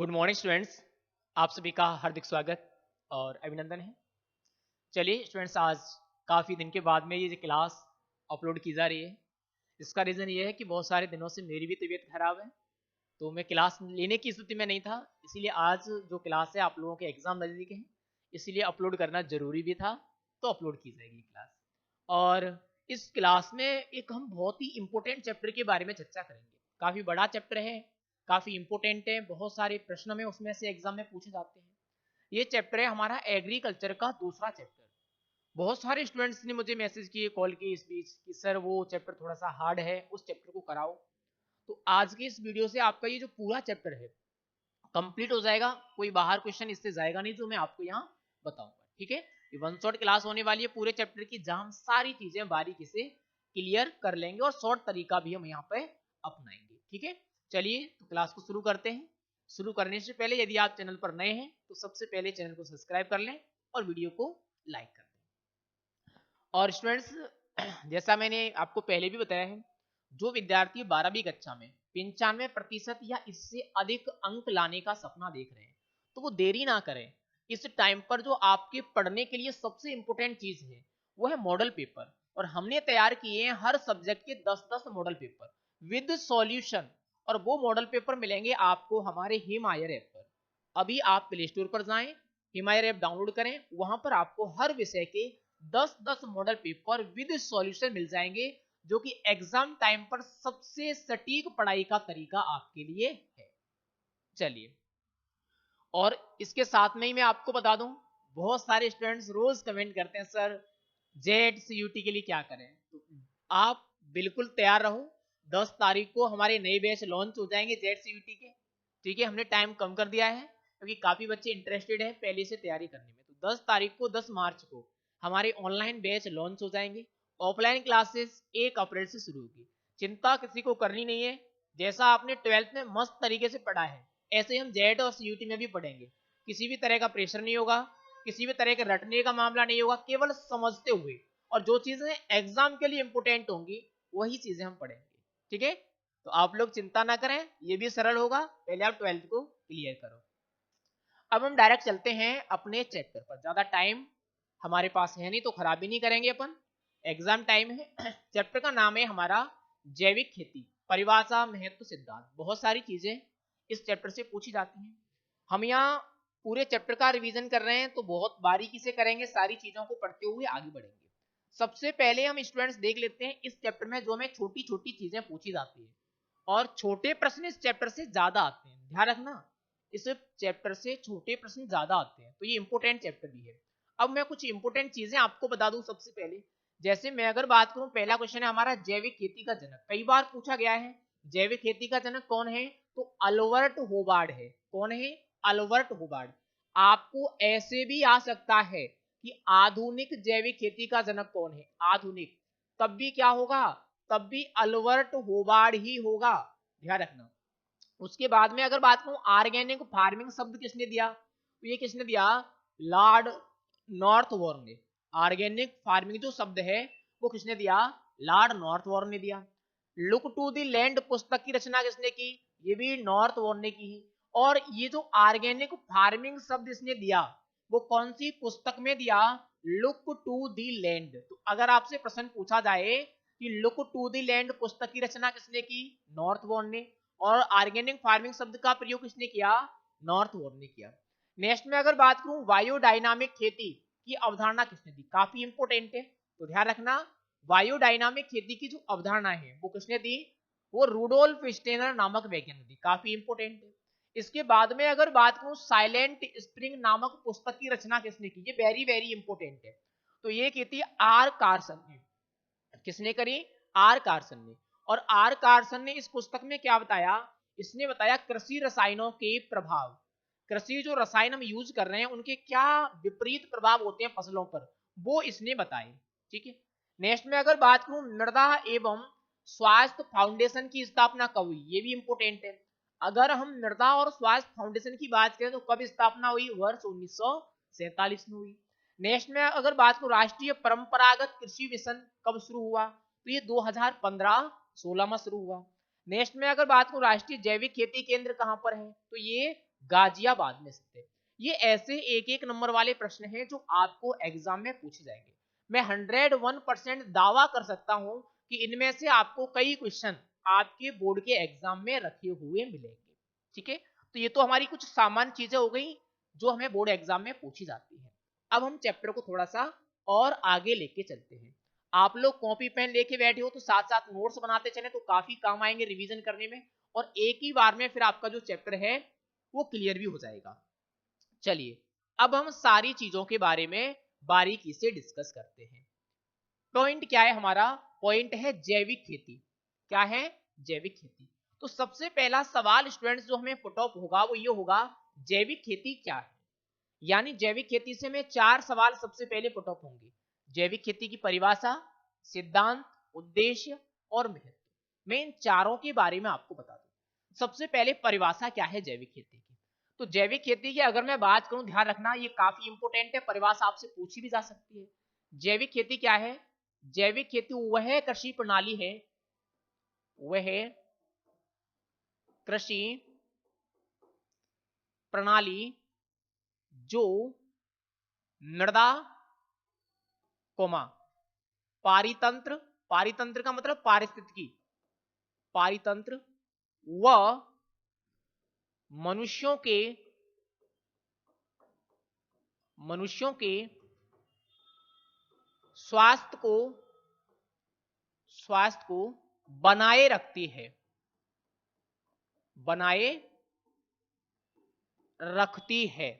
Good morning students. आप सभी का हार्दिक स्वागत और अभिनंदन है। चलिए स्टूडेंट्स, आज काफ़ी दिन के बाद में ये क्लास अपलोड की जा रही है। इसका रीज़न ये है कि बहुत सारे दिनों से मेरी भी तबीयत खराब है, तो मैं क्लास लेने की स्थिति में नहीं था। इसीलिए आज जो क्लास है, आप लोगों के एग्ज़ाम नज़दीक हैं, इसीलिए अपलोड करना ज़रूरी भी था, तो अपलोड की जाएगी क्लास। और इस क्लास में एक हम बहुत ही इम्पोर्टेंट चैप्टर के बारे में चर्चा करेंगे। काफ़ी बड़ा चैप्टर है, काफ़ी इम्पोर्टेंट है, बहुत सारे प्रश्न में उसमें से एग्जाम में पूछे जाते हैं। ये चैप्टर है हमारा एग्रीकल्चर का दूसरा चैप्टर। बहुत सारे स्टूडेंट्स ने मुझे मैसेज किए, कॉल किए इस बीच कि सर वो चैप्टर थोड़ा सा हार्ड है, उस चैप्टर को कराओ। तो आज की इस वीडियो से आपका ये जो पूरा चैप्टर है कंप्लीट हो जाएगा। कोई बाहर क्वेश्चन इससे जाएगा नहीं जो मैं आपको यहाँ बताऊंगा। ठीक है, ये वन शॉट क्लास होने वाली है पूरे चैप्टर की, जहां हम सारी चीजें बारीकी से क्लियर कर लेंगे और शॉर्ट तरीका भी हम यहाँ पे अपनाएंगे। ठीक है, चलिए तो क्लास को शुरू करते हैं। शुरू करने से पहले यदि आप चैनल पर नए हैं तो सबसे पहले चैनल को सब्सक्राइब कर लें और वीडियो को लाइक कर दें। और स्टूडेंट्स, जैसा मैंने आपको पहले भी बताया है, जो विद्यार्थी 12वीं कक्षा में 95% या इससे अधिक अंक लाने का सपना देख रहे हैं, तो वो देरी ना करें। इस टाइम पर जो आपके पढ़ने के लिए सबसे इंपॉर्टेंट चीज है वो है मॉडल पेपर। और हमने तैयार किए हैं हर सब्जेक्ट के 10-10 मॉडल पेपर विद सॉल्यूशन। और वो मॉडल पेपर मिलेंगे आपको हमारे हिमायर ऐप पर। अभी आप प्ले स्टोर पर जाएं, हिमायर ऐप डाउनलोड करें, वहां पर आपको हर विषय के 10-10 मॉडल पेपर विद सॉल्यूशन मिल जाएंगे, जो कि एग्जाम टाइम पर सबसे सटीक पढ़ाई का तरीका आपके लिए है। चलिए, और इसके साथ में ही मैं आपको बता दूं, बहुत सारे स्टूडेंट्स रोज कमेंट करते हैं सर जेड सीयूटी के लिए क्या करें। तो आप बिल्कुल तैयार रहो, 10 तारीख को हमारे नए बैच लॉन्च हो जाएंगे जेड सीयूटी के। ठीक है, हमने टाइम कम कर दिया है क्योंकि काफी बच्चे इंटरेस्टेड हैं पहले से तैयारी करने में। तो 10 तारीख को 10 मार्च को हमारे ऑनलाइन बैच लॉन्च हो जाएंगे। ऑफलाइन क्लासेस 1 अप्रैल से शुरू होगी। चिंता किसी को करनी नहीं है। जैसा आपने 12th में मस्त तरीके से पढ़ा है, ऐसे हम जेड और सीयूटी में भी पढ़ेंगे। किसी भी तरह का प्रेशर नहीं होगा, किसी भी तरह के रटने का मामला नहीं होगा, केवल समझते हुए। और जो चीजें एग्जाम के लिए इंपोर्टेंट होंगी वही चीजें हम पढ़ेंगे। ठीक है, तो आप लोग चिंता ना करें, ये भी सरल होगा। पहले आप 12th को क्लियर करो। अब हम डायरेक्ट चलते हैं अपने चैप्टर पर। ज्यादा टाइम हमारे पास है नहीं, तो खराबी नहीं करेंगे अपन, एग्जाम टाइम है। चैप्टर का नाम है हमारा जैविक खेती, परिभाषा, महत्व, सिद्धांत। बहुत सारी चीजें इस चैप्टर से पूछी जाती हैं। हम यहाँ पूरे चैप्टर का रिवीजन कर रहे हैं, तो बहुत बारीकी से करेंगे, सारी चीजों को पढ़ते हुए आगे बढ़ेंगे। सबसे पहले हम स्टूडेंट्स देख लेते हैं इस चैप्टर में जो हमें छोटी छोटी चीजें पूछी जाती है। और छोटे प्रश्न इस चैप्टर से ज्यादा आते हैं, ध्यान रखना, इस चैप्टर से छोटे प्रश्न ज्यादा आते हैं, तो ये इंपोर्टेंट चैप्टर भी है। अब मैं कुछ इंपोर्टेंट चीजें आपको बता दूं। सबसे पहले जैसे मैं अगर बात करूं, पहला क्वेश्चन है हमारा जैविक खेती का जनक। कई बार पूछा गया है जैविक खेती का जनक कौन है, तो अल्बर्ट होबार्ड है। कौन है? अल्बर्ट होबार्ड। आपको ऐसे भी आ सकता है कि आधुनिक जैविक खेती का जनक कौन है, आधुनिक, तब भी क्या होगा, तब भी अल्बर्ट होबार्ड ही होगा, ध्यान रखना। उसके बाद में अगर बात करूं ऑर्गेनिक फार्मिंग शब्द किसने दिया, तो ये किसने दिया, लॉर्ड नॉर्थवॉर्न ने। ऑर्गेनिक फार्मिंग जो शब्द है वो किसने दिया, लॉर्ड नॉर्थवॉर्न ने दिया। लुक टू द लैंड पुस्तक की रचना किसने की, ये भी नॉर्थवॉर्न ने की। और ये जो ऑर्गेनिक फार्मिंग शब्द इसने दिया वो कौन सी पुस्तक में दिया, लुक टू द लैंड। तो अगर आपसे प्रश्न पूछा जाए कि लुक टू द लैंड पुस्तक की रचना किसने की, नॉर्थवॉर्न ने। और ऑर्गेनिक फार्मिंग शब्द का प्रयोग किसने किया, नॉर्थवॉर्न ने किया। नेक्स्ट में अगर बात करूं बायोडायनामिक खेती की अवधारणा किसने दी, काफी इंपोर्टेंट है, तो ध्यान रखना। बायोडायनामिक खेती की जो अवधारणा है वो किसने दी, वो रूडोल्फ स्टेनर नामक वैज्ञानिक दी, काफी इंपोर्टेंट है। इसके बाद में अगर बात करूं साइलेंट स्प्रिंग नामक पुस्तक की रचना किसने की, ये वेरी वेरी इंपोर्टेंट है, तो ये की थी आर कार्सन ने। किसने करी, आर कार्सन ने। और आर कार्सन ने इस पुस्तक में क्या बताया, इसने बताया कृषि रसायनों के प्रभाव। कृषि जो रसायन हम यूज कर रहे हैं उनके क्या विपरीत प्रभाव होते हैं फसलों पर, वो इसने बताए। ठीक है, नेक्स्ट में अगर बात करूं मृदा एवं स्वास्थ्य फाउंडेशन की स्थापना कब हुई, ये भी इंपोर्टेंट है। अगर हम मृदा और स्वास्थ्य फाउंडेशन की बात करें तो कब स्थापना हुई, वर्ष 1947 में हुई। नेक्स्ट में अगर बात करूं राष्ट्रीय परंपरागत कृषि मिशन कब शुरू हुआ, तो ये 2015-16 में शुरू हुआ। नेक्स्ट में अगर बात करूं राष्ट्रीय जैविक खेती केंद्र कहां पर है, तो ये गाजियाबाद में स्थित है। ये ऐसे एक एक नंबर वाले प्रश्न हैं जो आपको एग्जाम में पूछे जाएंगे। मैं 101% दावा कर सकता हूं कि इनमें से आपको कई क्वेश्चन आपके बोर्ड के एग्जाम में रखे हुए मिलेंगे। ठीक है, तो ये तो हमारी कुछ सामान्य चीजें हो गई जो हमें बोर्ड एग्जाम में पूछी जाती है। अब हम चैप्टर को थोड़ा सा और आगे लेके चलते हैं। आप लोग कॉपी पेन लेके बैठे हो तो साथ साथ नोट्स बनाते चले तो काफी काम आएंगे रिवीजन करने में, और एक ही बार में फिर आपका जो चैप्टर है वो क्लियर भी हो जाएगा। चलिए अब हम सारी चीजों के बारे में बारीकी से डिस्कस करते हैं। पॉइंट क्या है हमारा? पॉइंट है जैविक खेती। क्या है? जैविक खेती। तो सबसे पहला सवाल स्टूडेंट्स जो हमें पुट अप होगा वो ये होगा, जैविक खेती क्या है? यानी जैविक खेती से में 4 सवाल सबसे पहले पुट अप होंगे। जैविक खेती की परिभाषा, सिद्धांत, उद्देश्य और महत्व। मैं इन चारों के बारे में आपको बता दूं। सबसे पहले परिभाषा क्या है जैविक खेती की। तो जैविक खेती की अगर मैं बात करूं, ध्यान रखना ये काफी इंपोर्टेंट है, परिभाषा आपसे पूछी भी जा सकती है। जैविक खेती क्या है? जैविक खेती वह कृषि प्रणाली है, वह कृषि प्रणाली जो मृदा कोमा पारितंत्र, पारितंत्र का मतलब पारिस्थितिकी, पारितंत्र व मनुष्यों के स्वास्थ्य को बनाए रखती है, बनाए रखती है।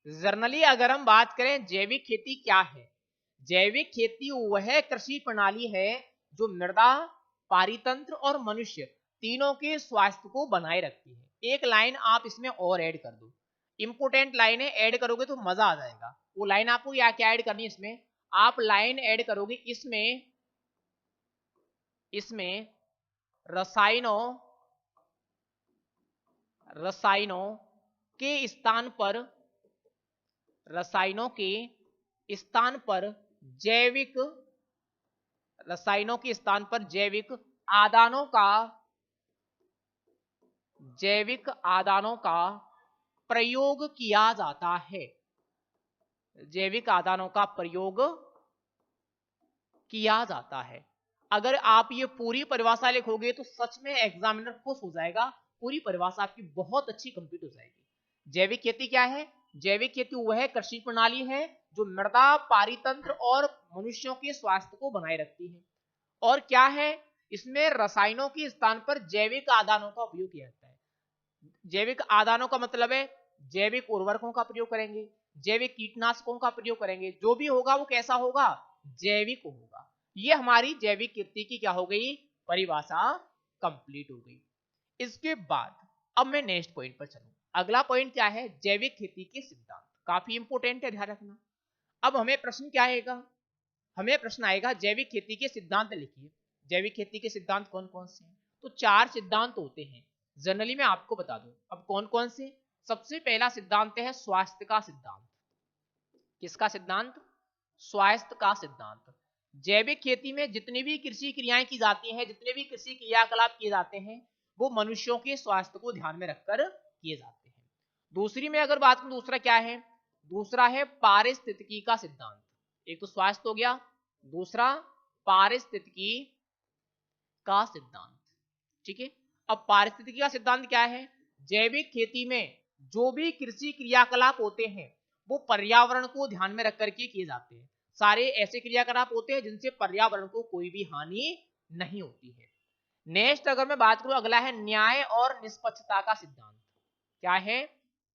जनरली अगर हम बात करें जैविक खेती क्या है, जैविक खेती वह कृषि प्रणाली है जो मृदा, पारितंत्र और मनुष्य तीनों के स्वास्थ्य को बनाए रखती है। एक लाइन आप इसमें और ऐड कर दो, इंपोर्टेंट लाइन है, ऐड करोगे तो मजा आ जाएगा। वो लाइन आपको क्या क्या ऐड करनी है इसमें? आप लाइन ऐड करोगे इसमें रसायनों के स्थान पर जैविक आदानों का प्रयोग किया जाता है, जैविक आदानों का प्रयोग किया जाता है। अगर आप ये पूरी परिभाषा लिखोगे तो सच में एग्जामिनर खुश हो जाएगा, पूरी परिभाषा आपकी बहुत अच्छी कंप्लीट हो जाएगी। जैविक खेती क्या है? जैविक खेती वह कृषि प्रणाली है जो मृदा, पारितंत्र और मनुष्यों के स्वास्थ्य को बनाए रखती है। और क्या है? इसमें रसायनों के स्थान पर जैविक आदानों का उपयोग किया जाता है। जैविक आदानों का मतलब है जैविक उर्वरकों का प्रयोग करेंगे, जैविक कीटनाशकों का प्रयोग करेंगे, जो भी होगा वो कैसा होगा? जैविक होगा। ये हमारी जैविक खेती की क्या हो गई? परिभाषा कंप्लीट हो गई। इसके बाद अब मैं नेक्स्ट पॉइंट पर चलूं। अगला पॉइंट क्या है? जैविक खेती के सिद्धांत। काफी इंपोर्टेंट है, ध्यान रखना। अब हमें प्रश्न क्या आएगा? हमें प्रश्न आएगा जैविक खेती के सिद्धांत लिखिए। जैविक खेती के सिद्धांत कौन कौन से हैं? तो 4 सिद्धांत होते हैं, जनरली मैं आपको बता दूं। अब कौन कौन से? सबसे पहला सिद्धांत है स्वास्थ्य का सिद्धांत। किसका सिद्धांत? स्वास्थ्य का सिद्धांत। जैविक खेती में जितनी भी कृषि क्रियाएं की जाती हैं, जितने भी कृषि क्रियाकलाप किए जाते हैं, वो मनुष्यों के स्वास्थ्य को ध्यान में रखकर किए जाते हैं। दूसरी में अगर बात करूं, दूसरा क्या है? दूसरा है पारिस्थितिकी का सिद्धांत। एक तो स्वास्थ्य हो गया, दूसरा पारिस्थितिकी का सिद्धांत। ठीक है, अब पारिस्थितिकी का सिद्धांत क्या है? जैविक खेती में जो भी कृषि क्रियाकलाप होते हैं वो पर्यावरण को ध्यान में रख करके किए जाते हैं। सारे ऐसे क्रियाकलाप होते हैं जिनसे पर्यावरण को कोई भी हानि नहीं होती है। नेक्स्ट अगर मैं बात करूं, अगला है न्याय और निष्पक्षता का सिद्धांत। क्या है?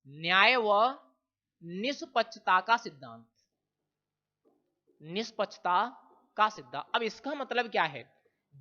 न्याय व निष्पक्षता का सिद्धांत। निष्पक्षता का सिद्धांत। अब इसका मतलब क्या है?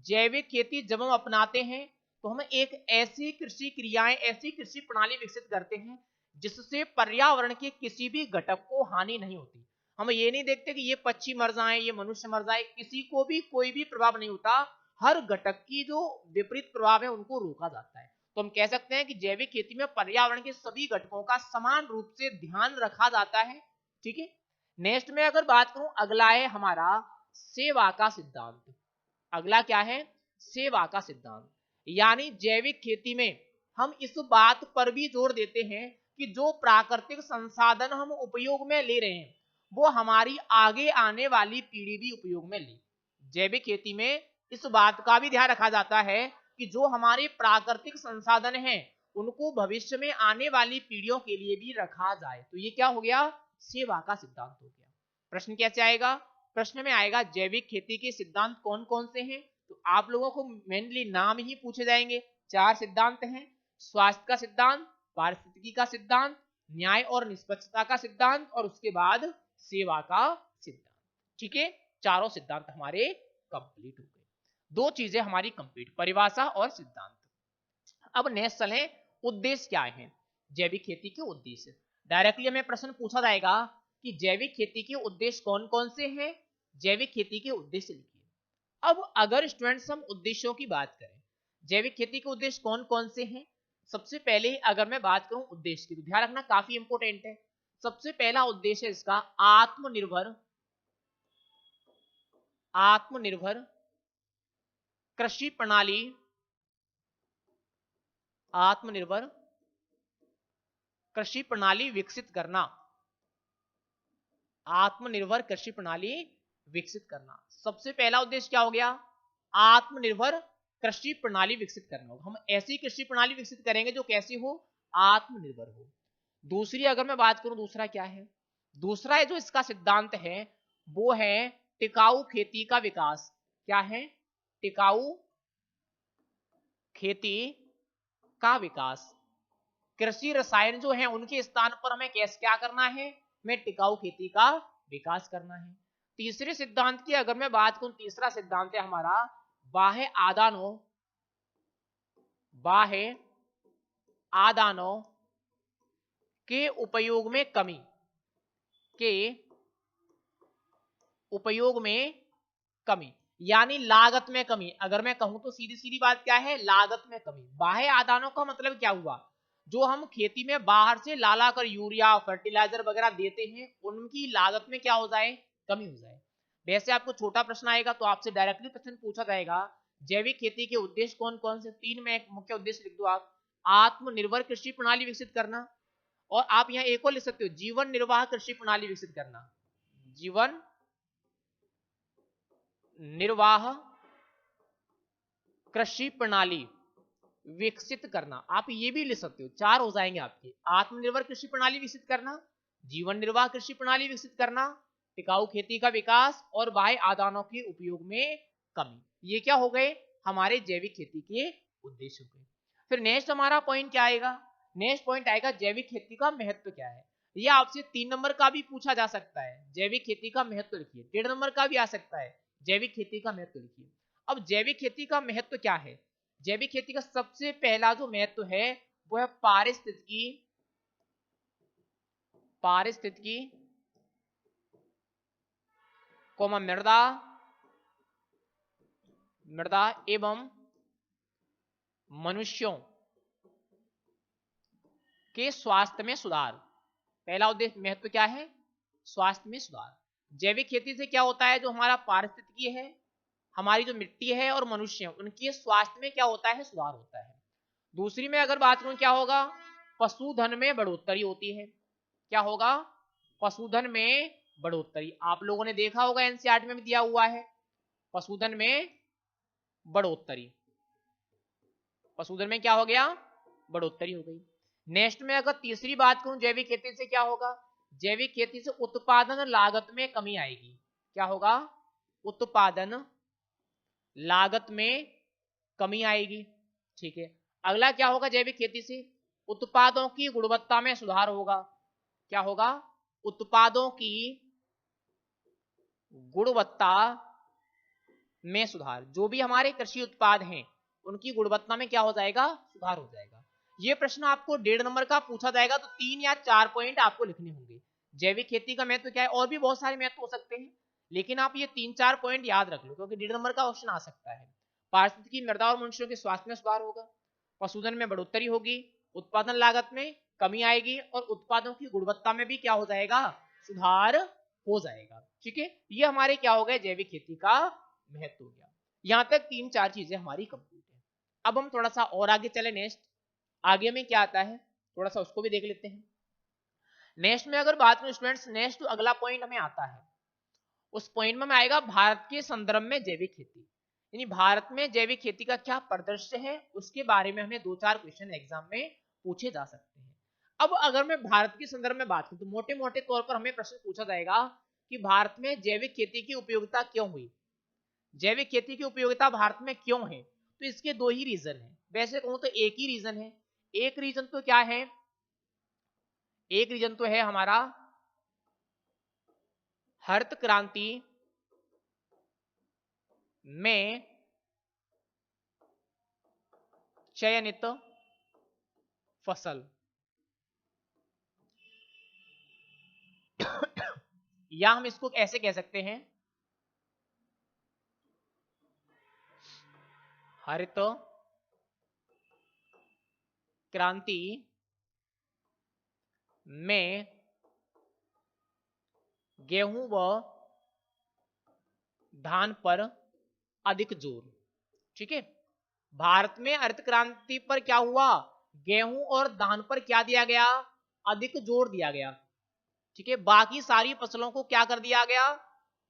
जैविक खेती जब हम अपनाते हैं तो हम एक ऐसी कृषि क्रियाएं, ऐसी कृषि प्रणाली विकसित करते हैं जिससे पर्यावरण के किसी भी घटक को हानि नहीं होती। हम ये नहीं देखते कि ये पक्षी मर जाए, ये मनुष्य मर जाए, किसी को भी कोई भी प्रभाव नहीं होता। हर घटक की जो विपरीत प्रभाव है उनको रोका जाता है। तो हम कह सकते हैं कि जैविक खेती में पर्यावरण के सभी घटकों का समान रूप से ध्यान रखा जाता है। ठीक है, नेक्स्ट में अगर बात करूं, अगला है हमारा सेवा का सिद्धांत। अगला क्या है? सेवा का सिद्धांत। यानी जैविक खेती में हम इस बात पर भी जोर देते हैं कि जो प्राकृतिक संसाधन हम उपयोग में ले रहे हैं वो हमारी आगे आने वाली पीढ़ी भी उपयोग में ले। जैविक खेती में इस बात का भी ध्यान रखा जाता है कि जो हमारे प्राकृतिक संसाधन हैं उनको भविष्य में आने वाली पीढ़ियों के लिए भी रखा जाए। तो ये क्या हो गया, सेवा का सिद्धांत हो गया। प्रश्न कैसे आएगा, प्रश्न में आएगा जैविक खेती के सिद्धांत कौन कौन से हैं। तो आप लोगों को मेनली नाम ही पूछे जाएंगे। 4 सिद्धांत हैं, स्वास्थ्य का सिद्धांत, पारिस्थितिकी का सिद्धांत, न्याय और निष्पक्षता का सिद्धांत और उसके बाद सेवा का सिद्धांत। ठीक है, चारों सिद्धांत हमारे कंप्लीट हो गए। 2 चीजें हमारी कंप्लीट, परिभाषा और सिद्धांत। अब नेक्स्ट चलें, उद्देश्य क्या है जैविक खेती के उद्देश्य। डायरेक्टली हमें प्रश्न पूछा जाएगा कि जैविक खेती के उद्देश्य कौन कौन से हैं, जैविक खेती के उद्देश्य लिखिए। अब अगर स्टूडेंट्स हम उद्देश्यों की बात करें, जैविक खेती के उद्देश्य कौन कौन से हैं। सबसे पहले अगर मैं बात करूं उद्देश्य की, तो ध्यान रखना काफी इंपॉर्टेंट है। सबसे पहला उद्देश्य है इसका आत्मनिर्भर कृषि प्रणाली, आत्मनिर्भर कृषि प्रणाली विकसित करना, आत्मनिर्भर कृषि प्रणाली विकसित करना। सबसे पहला उद्देश्य क्या हो गया, आत्मनिर्भर कृषि प्रणाली विकसित करना होगा। हम ऐसी कृषि प्रणाली विकसित करेंगे जो कैसी हो, आत्मनिर्भर हो। दूसरी अगर मैं बात करूं, दूसरा क्या है, दूसरा जो इसका सिद्धांत है वो है टिकाऊ खेती का विकास। क्या है, टिकाऊ खेती का विकास। कृषि रसायन जो है उनके स्थान पर हमें कैसे क्या करना है, हमें टिकाऊ खेती का विकास करना है। तीसरे सिद्धांत की अगर मैं बात करूं, तीसरा सिद्धांत है हमारा बाह्य आदानों के उपयोग में कमी, के उपयोग में कमी, यानी लागत में कमी। अगर मैं कहूं तो सीधी सीधी बात क्या है, लागत में कमी। बाह्य आदानों का मतलब क्या हुआ, जो हम खेती में बाहर से ला ला कर यूरिया फर्टिलाइजर वगैरह देते हैं उनकी लागत में क्या हो जाए, कमी हो जाए। वैसे आपको छोटा प्रश्न आएगा तो आपसे डायरेक्टली प्रश्न पूछा जाएगा जैविक खेती के उद्देश्य कौन कौन से। 3 में एक मुख्य उद्देश्य लिख दो आप, आत्मनिर्भर कृषि प्रणाली विकसित करना, और आप यहाँ एक और लिख सकते हो, जीवन निर्वाह कृषि प्रणाली विकसित करना, जीवन निर्वाह कृषि प्रणाली विकसित करना। आप ये भी लिख सकते हो, 4 हो जाएंगे आपके, आत्मनिर्भर कृषि प्रणाली विकसित करना, जीवन निर्वाह कृषि प्रणाली विकसित करना, टिकाऊ खेती का विकास और बाह्य आदानों के उपयोग में कमी। ये क्या हो गए, हमारे जैविक खेती के उद्देश्य हो गए। फिर नेक्स्ट हमारा पॉइंट क्या आएगा, नेक्स्ट पॉइंट आएगा जैविक खेती का महत्व क्या है। ये आपसे 3 नंबर का भी पूछा जा सकता है, जैविक खेती का महत्व लिखिए। 1.5 नंबर का भी आ सकता है, जैविक खेती का महत्व लिखिए। अब जैविक खेती का महत्व क्या है, जैविक खेती का सबसे पहला जो महत्व है वो है पारिस्थितिकी मृदा एवं मनुष्यों के स्वास्थ्य में सुधार। पहला उद्देश्य महत्व क्या है, स्वास्थ्य में सुधार। जैविक खेती से क्या होता है, जो हमारा पारिस्थितिकी है, हमारी जो मिट्टी है और मनुष्य है उनके स्वास्थ्य में क्या होता है, सुधार होता है। दूसरी में अगर बात करूं क्या होगा, पशुधन में बढ़ोतरी होती है। क्या होगा, पशुधन में बढ़ोतरी। आप लोगों ने देखा होगा एनसीईआरटी में भी दिया हुआ है, पशुधन में बढ़ोतरी, पशुधन में क्या हो गया, बढ़ोतरी हो गई। नेक्स्ट में अगर तीसरी बात करूं जैविक खेती से क्या होगा, जैविक खेती से उत्पादन लागत में कमी आएगी। क्या होगा, उत्पादन लागत में कमी आएगी। ठीक है, अगला क्या होगा, जैविक खेती से उत्पादों की गुणवत्ता में सुधार होगा। क्या होगा, उत्पादों की गुणवत्ता में सुधार। जो भी हमारे कृषि उत्पाद हैं उनकी गुणवत्ता में क्या हो जाएगा, सुधार हो जाएगा। ये प्रश्न आपको 1.5 नंबर का पूछा जाएगा तो 3 या 4 पॉइंट आपको लिखने होंगे। जैविक खेती का महत्व क्या है, और भी बहुत सारे महत्व हो सकते हैं लेकिन आप ये 3-4 पॉइंट याद रख लो क्योंकि 1.5 नंबर का क्वेश्चन आ सकता है। पारिस्थितिकी मृदा और मनुष्यों के स्वास्थ्य में सुधार होगा, पशुधन में बढ़ोतरी होगी, उत्पादन लागत में कमी आएगी और उत्पादों की गुणवत्ता में भी क्या हो जाएगा, सुधार हो जाएगा। ठीक है, ये हमारे क्या हो गए, जैविक खेती का महत्व हो गया। यहां तक 3-4 चीजें हमारी कंप्लीट है। अब हम थोड़ा सा और आगे चले, नेक्स्ट आगे में क्या आता है थोड़ा सा उसको भी देख लेते हैं। नेक्स्ट में अगर बात करें स्टूडेंट्स, नेक्स्ट अगला पॉइंट हमें आता है, उस पॉइंट में आएगा भारत के संदर्भ में जैविक खेती, यानी भारत में जैविक खेती का क्या परिदृश्य है, उसके बारे में हमें 2-4 क्वेश्चन एग्जाम में पूछे जा सकते हैं। अब अगर मैं भारत के संदर्भ में बात करूं तो मोटे मोटे तौर पर हमें प्रश्न पूछा जाएगा कि भारत में जैविक खेती की उपयोगिता क्यों हुई, जैविक खेती की उपयोगिता भारत में क्यों है। तो इसके 2 ही रीजन है, वैसे कहूं तो एक ही रीजन है। एक रीजन तो क्या है, एक रीजन तो है हमारा हरित क्रांति में चयनित फसल, या हम इसको ऐसे कह सकते हैं, हरित क्रांति में गेहूं व धान पर अधिक जोर। ठीक है, भारत में हरित क्रांति पर क्या हुआ, गेहूं और धान पर क्या दिया गया, अधिक जोर दिया गया। ठीक है, बाकी सारी फसलों को क्या कर दिया गया,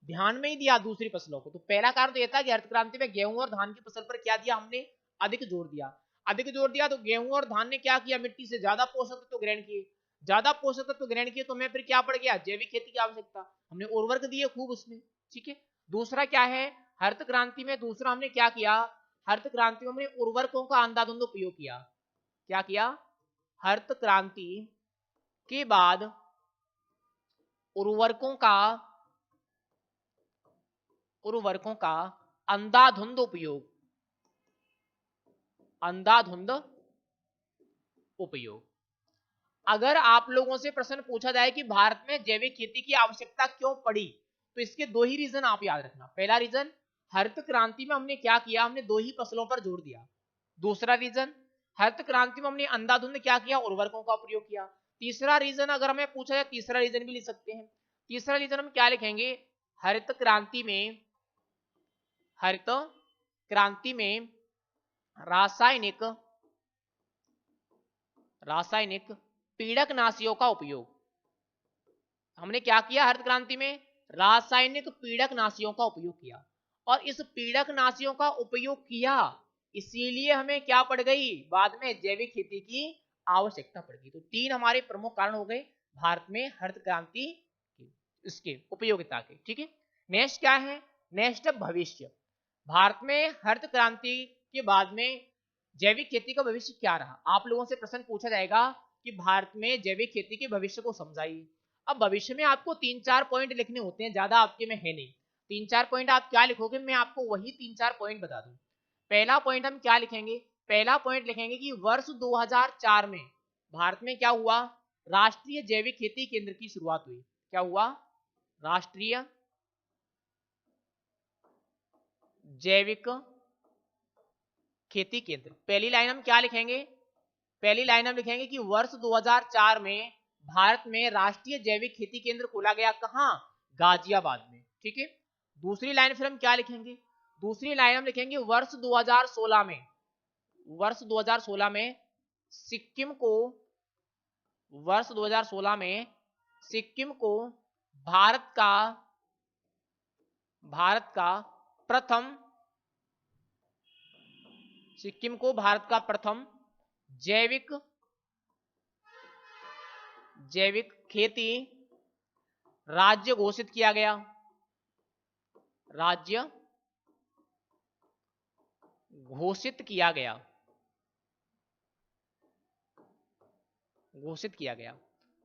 ध्यान में ही दिया दूसरी फसलों को। तो पहला कारण तो यह था कि हरित क्रांति में गेहूं और धान की फसल पर क्या दिया हमने, अधिक जोर दिया। अधिक जोर दिया तो गेहूं और धान ने क्या किया, मिट्टी से ज्यादा पोषक तत्व ग्रहण किए, ज्यादा पोषक तत्व ग्रहण किए तो हमें फिर क्या पड़ गया, जैविक खेती की आवश्यकता, हमने उर्वरक दिए खूब उसमें। ठीक है, दूसरा क्या है, हरित क्रांति में दूसरा हमने क्या किया, हरित क्रांति में हमने उर्वरकों का अंधाधुंध उपयोग किया। क्या किया, हरित क्रांति के बाद उर्वरकों का अंधाधुंध उपयोग, अंधाधुंध उपयोग। अगर आप लोगों से प्रश्न पूछा जाए कि भारत में जैविक खेती की आवश्यकता क्यों पड़ी, तो इसके 2 ही रीजन आप याद रखना। पहला रीजन, हरित क्रांति में हमने क्या किया, हमने 2 ही फसलों पर जोर दिया। दूसरा रीजन, हरित क्रांति में हमने अंधाधुंध क्या किया, उर्वरकों का प्रयोग किया। तीसरा रीजन अगर हमें पूछा जाए, तीसरा रीजन भी लिख सकते हैं। तीसरा रीजन हम क्या लिखेंगे, हरित क्रांति में रासायनिक पीड़कनाशियों का उपयोग। हमने क्या किया, हरित क्रांति में रासायनिक पीड़कनाशियों का उपयोग किया, और इस पीड़कनाशियों का उपयोग किया इसीलिए हमें क्या पड़ गई, बाद में जैविक खेती की आवश्यकता पड़ गई। तो 3 हमारे प्रमुख कारण हो गए भारत में हरित क्रांति इसके उपयोगिता के। ठीक है, नेक्स्ट क्या है, नेक्स्ट भविष्य। भारत में हरित क्रांति के बाद में जैविक खेती का भविष्य क्या रहा। आप लोगों से प्रश्न पूछा जाएगा कि भारत में जैविक खेती के भविष्य को समझाइए। अब भविष्य में आपको 3-4 पॉइंट लिखने होते हैं, ज्यादा आपके में है नहीं। 3-4 पॉइंट आप क्या लिखोगे, मैं आपको वही 3-4 पॉइंट बता दूं। पहला पॉइंट हम क्या लिखेंगे, पहला पॉइंट लिखेंगे कि वर्ष 2004 में भारत में क्या हुआ, राष्ट्रीय जैविक खेती केंद्र की शुरुआत हुई। क्या हुआ, राष्ट्रीय जैविक खेती केंद्र। पहली लाइन हम क्या लिखेंगे, पहली लाइन हम लिखेंगे कि वर्ष 2004 में भारत में राष्ट्रीय जैविक खेती केंद्र खोला गया। कहां, गाजियाबाद में। ठीक है, दूसरी लाइन फिर हम क्या लिखेंगे, दूसरी लाइन हम लिखेंगे वर्ष 2016 में, वर्ष 2016 में सिक्किम को, वर्ष 2016 में सिक्किम को भारत का प्रथम जैविक खेती राज्य घोषित किया गया, राज्य घोषित किया गया, घोषित किया गया।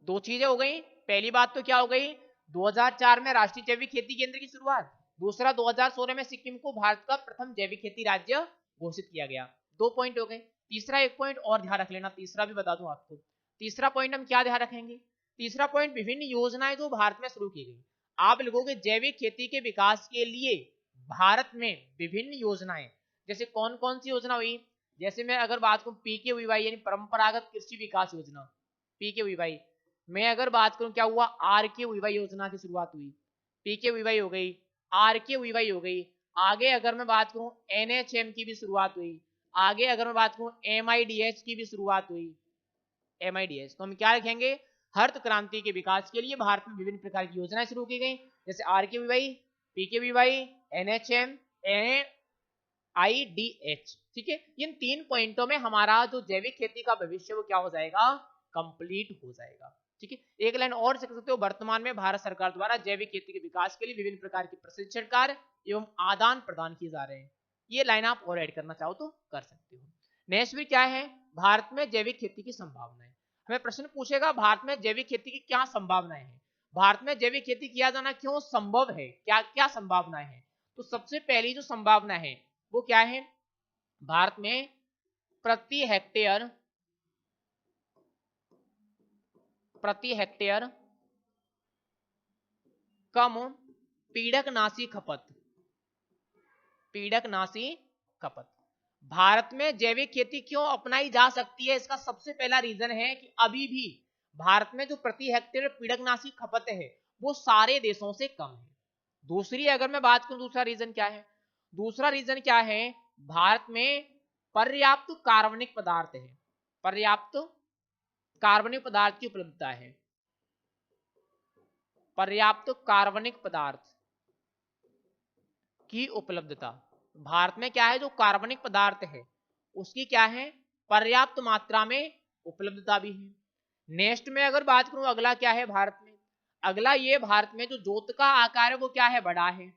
2 चीजें हो गई, पहली बात तो क्या हो गई, 2004 में राष्ट्रीय जैविक खेती केंद्र की शुरुआत, दूसरा 2016 में सिक्किम को भारत का प्रथम जैविक खेती राज्य घोषित किया गया। 2 पॉइंट हो गए। तीसरा एक पॉइंट और ध्यान रख लेना, तीसरा भी बता दूं आपको। तीसरा पॉइंट हम क्या ध्यान रखेंगे, तीसरा पॉइंट विभिन्न योजनाएं जो भारत में शुरू की गई। आप लिखोगे जैविक खेती के विकास के लिए भारत में विभिन्न योजनाएं, जैसे कौन कौन सी योजना हुई, जैसे मैं अगर बात करूं PKVY यानी परंपरागत कृषि विकास योजना, PKVY। मैं अगर बात करूं क्या हुआ, RKVY योजना की शुरुआत हुई, PKVY हो गई, RKVY हो गई। आगे अगर मैं बात करूं NHM की भी शुरुआत हुई, आगे अगर मैं बात करूं MIDH की भी शुरुआत हुई, MIDH। तो हम क्या लिखेंगे, हरित क्रांति के विकास के लिए भारत में विभिन्न प्रकार की योजनाएं शुरू की गई, जैसे RKVY, PKVY, NHM, IDH। ठीक है, इन 3 पॉइंटों में हमारा जो जैविक खेती का भविष्य वो क्या हो जाएगा, कंप्लीट हो जाएगा। ठीक है, एक लाइन और से कह सकते हो, वर्तमान में भारत सरकार द्वारा जैविक खेती के विकास के लिए विभिन्न प्रकार के प्रशिक्षण कार्य एवं आदान प्रदान किए जा रहे हैं। ये लाइन आप और ऐड करना चाहो तो कर सकते हो। नेक्स्ट भी क्या है, भारत में जैविक खेती की संभावनाएं। हमें प्रश्न पूछेगा भारत में जैविक खेती की क्या संभावनाएं हैं, भारत में जैविक खेती किया जाना क्यों संभव है, क्या क्या संभावनाएं हैं। तो सबसे पहली जो संभावना है वो क्या है, भारत में प्रति हेक्टेयर कम पीड़कनाशी खपत। भारत में जैविक खेती क्यों अपनाई जा सकती है, इसका सबसे पहला रीजन है कि अभी भी भारत में जो प्रति हेक्टेयर पीड़कनाशी खपत है वो सारे देशों से कम है। दूसरी अगर मैं बात करूं, दूसरा रीजन क्या है, दूसरा रीजन क्या है, भारत में पर्याप्त कार्बनिक पदार्थ है, पर्याप्त कार्बनिक पदार्थ की उपलब्धता है, पर्याप्त कार्बनिक पदार्थ की उपलब्धता। भारत में क्या है, जो कार्बनिक पदार्थ है उसकी क्या है, पर्याप्त मात्रा में उपलब्धता भी है। नेक्स्ट में अगर बात करूं, अगला क्या है भारत में, अगला ये भारत में जो जोत का आकार है वो क्या है, बड़ा है,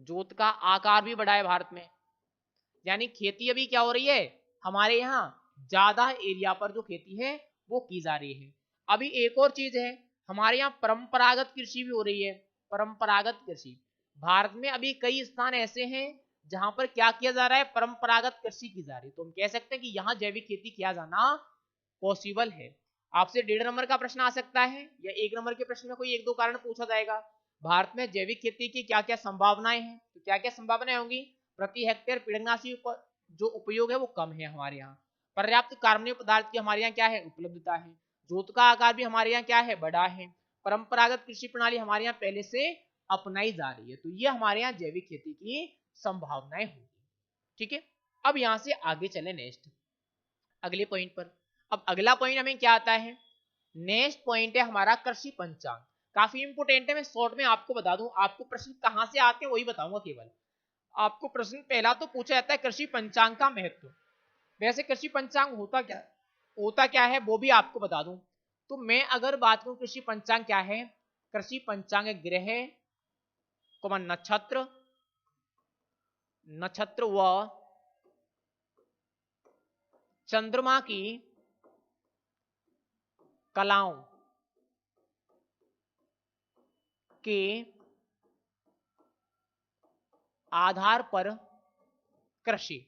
जोत का आकार भी बड़ा है भारत में, यानी खेती अभी क्या हो रही है हमारे यहाँ, ज्यादा एरिया पर जो खेती है वो की जा रही है। अभी एक और चीज है, हमारे यहाँ परंपरागत कृषि भी हो रही है, परंपरागत कृषि। भारत में अभी कई स्थान ऐसे हैं जहां पर क्या किया जा रहा है, परंपरागत कृषि की जा रही है। तो हम कह सकते हैं कि यहाँ जैविक खेती किया जाना पॉसिबल है। आपसे 1.5 नंबर का प्रश्न आ सकता है या 1 नंबर के प्रश्न में कोई 1-2 कारण पूछा जाएगा, भारत में जैविक खेती की क्या क्या संभावनाएं हैं। तो क्या क्या संभावनाएं होंगी, प्रति हेक्टेयर पीड़कनाशी जो उपयोग है वो कम है हमारे यहाँ, पर्याप्त कार्बनिक पदार्थ की हमारे यहाँ क्या है उपलब्धता है, जोत का आकार भी हमारे यहाँ क्या है बड़ा है, परंपरागत कृषि प्रणाली हमारे यहाँ पहले से अपनाई जा रही है। तो ये हमारे यहाँ जैविक खेती की संभावनाएं होंगी। ठीक है, अब यहाँ से आगे चले नेक्स्ट अगले पॉइंट पर। अब अगला पॉइंट हमें क्या आता है, नेक्स्ट पॉइंट है हमारा कृषि पंचांग। काफी इंपोर्टेंट है, मैं शॉर्ट में आपको बता दूं, आपको प्रश्न कहां से आते हैं वही बताऊंगा केवल। आपको प्रश्न पहला तो पूछा जाता है कृषि पंचांग का महत्व। वैसे कृषि पंचांग होता क्या है वो भी आपको बता दूं। तो मैं अगर बात करूं कृषि पंचांग क्या है, कृषि पंचांग ग्रह नक्षत्र व चंद्रमा की कलाओं के आधार पर कृषि।